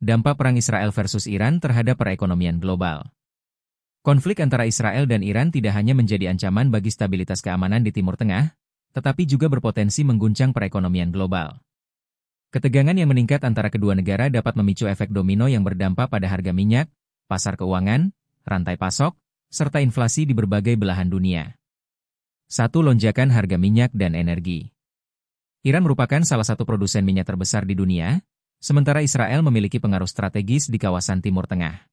dampak perang Israel versus Iran terhadap perekonomian global. Konflik antara Israel dan Iran tidak hanya menjadi ancaman bagi stabilitas keamanan di Timur Tengah, tetapi juga berpotensi mengguncang perekonomian global. Ketegangan yang meningkat antara kedua negara dapat memicu efek domino yang berdampak pada harga minyak, pasar keuangan, rantai pasok, serta inflasi di berbagai belahan dunia. 1. Lonjakan harga minyak dan energi. Iran merupakan salah satu produsen minyak terbesar di dunia, sementara Israel memiliki pengaruh strategis di kawasan Timur Tengah.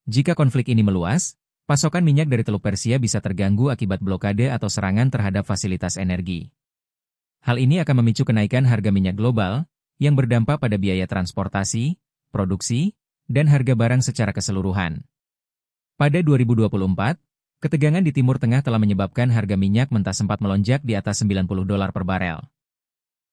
Jika konflik ini meluas, pasokan minyak dari Teluk Persia bisa terganggu akibat blokade atau serangan terhadap fasilitas energi. Hal ini akan memicu kenaikan harga minyak global, yang berdampak pada biaya transportasi, produksi, dan harga barang secara keseluruhan. Pada 2024, ketegangan di Timur Tengah telah menyebabkan harga minyak mentah sempat melonjak di atas $90 per barel.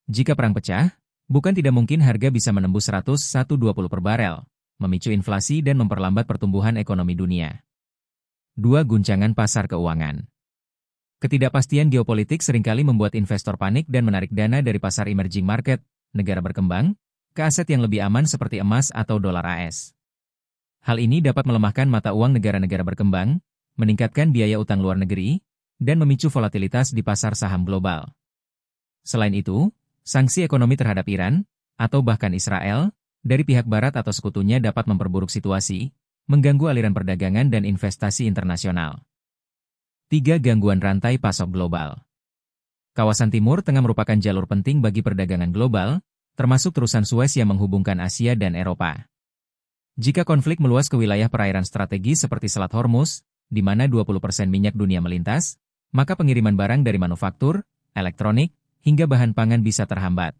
Jika perang pecah, bukan tidak mungkin harga bisa menembus $120 per barel, memicu inflasi dan memperlambat pertumbuhan ekonomi dunia. 2. Guncangan pasar keuangan. Ketidakpastian geopolitik seringkali membuat investor panik dan menarik dana dari pasar emerging market, negara berkembang, ke aset yang lebih aman seperti emas atau dolar AS. Hal ini dapat melemahkan mata uang negara-negara berkembang, meningkatkan biaya utang luar negeri, dan memicu volatilitas di pasar saham global. Selain itu, sanksi ekonomi terhadap Iran, atau bahkan Israel, dari pihak Barat atau sekutunya dapat memperburuk situasi, mengganggu aliran perdagangan dan investasi internasional. 3. Gangguan rantai pasok global. Kawasan Timur Tengah merupakan jalur penting bagi perdagangan global, termasuk terusan Suez yang menghubungkan Asia dan Eropa. Jika konflik meluas ke wilayah perairan strategis seperti Selat Hormuz, di mana 20% minyak dunia melintas, maka pengiriman barang dari manufaktur, elektronik, hingga bahan pangan bisa terhambat.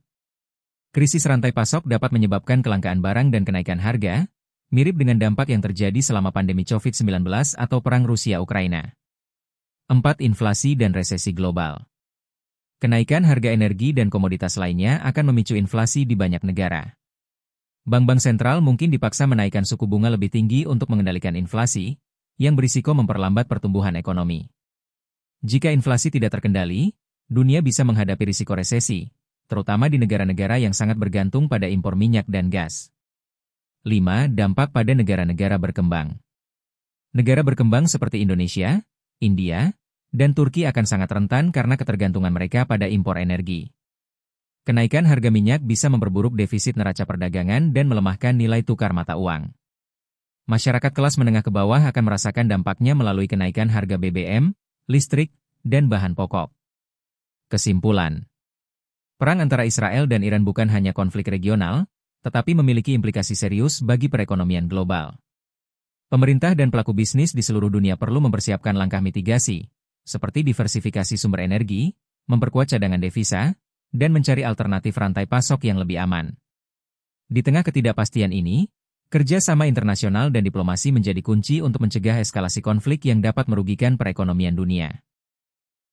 Krisis rantai pasok dapat menyebabkan kelangkaan barang dan kenaikan harga, mirip dengan dampak yang terjadi selama pandemi COVID-19 atau Perang Rusia-Ukraina. 4. Inflasi dan resesi global. Kenaikan harga energi dan komoditas lainnya akan memicu inflasi di banyak negara. Bank-bank sentral mungkin dipaksa menaikkan suku bunga lebih tinggi untuk mengendalikan inflasi, yang berisiko memperlambat pertumbuhan ekonomi. Jika inflasi tidak terkendali, dunia bisa menghadapi risiko resesi, terutama di negara-negara yang sangat bergantung pada impor minyak dan gas. 5. Dampak pada negara-negara berkembang. Negara berkembang seperti Indonesia, India, dan Turki akan sangat rentan karena ketergantungan mereka pada impor energi. Kenaikan harga minyak bisa memperburuk defisit neraca perdagangan dan melemahkan nilai tukar mata uang. Masyarakat kelas menengah ke bawah akan merasakan dampaknya melalui kenaikan harga BBM, listrik, dan bahan pokok. Kesimpulan. Perang antara Israel dan Iran bukan hanya konflik regional, tetapi memiliki implikasi serius bagi perekonomian global. Pemerintah dan pelaku bisnis di seluruh dunia perlu mempersiapkan langkah mitigasi, seperti diversifikasi sumber energi, memperkuat cadangan devisa, dan mencari alternatif rantai pasok yang lebih aman. Di tengah ketidakpastian ini, kerja sama internasional dan diplomasi menjadi kunci untuk mencegah eskalasi konflik yang dapat merugikan perekonomian dunia.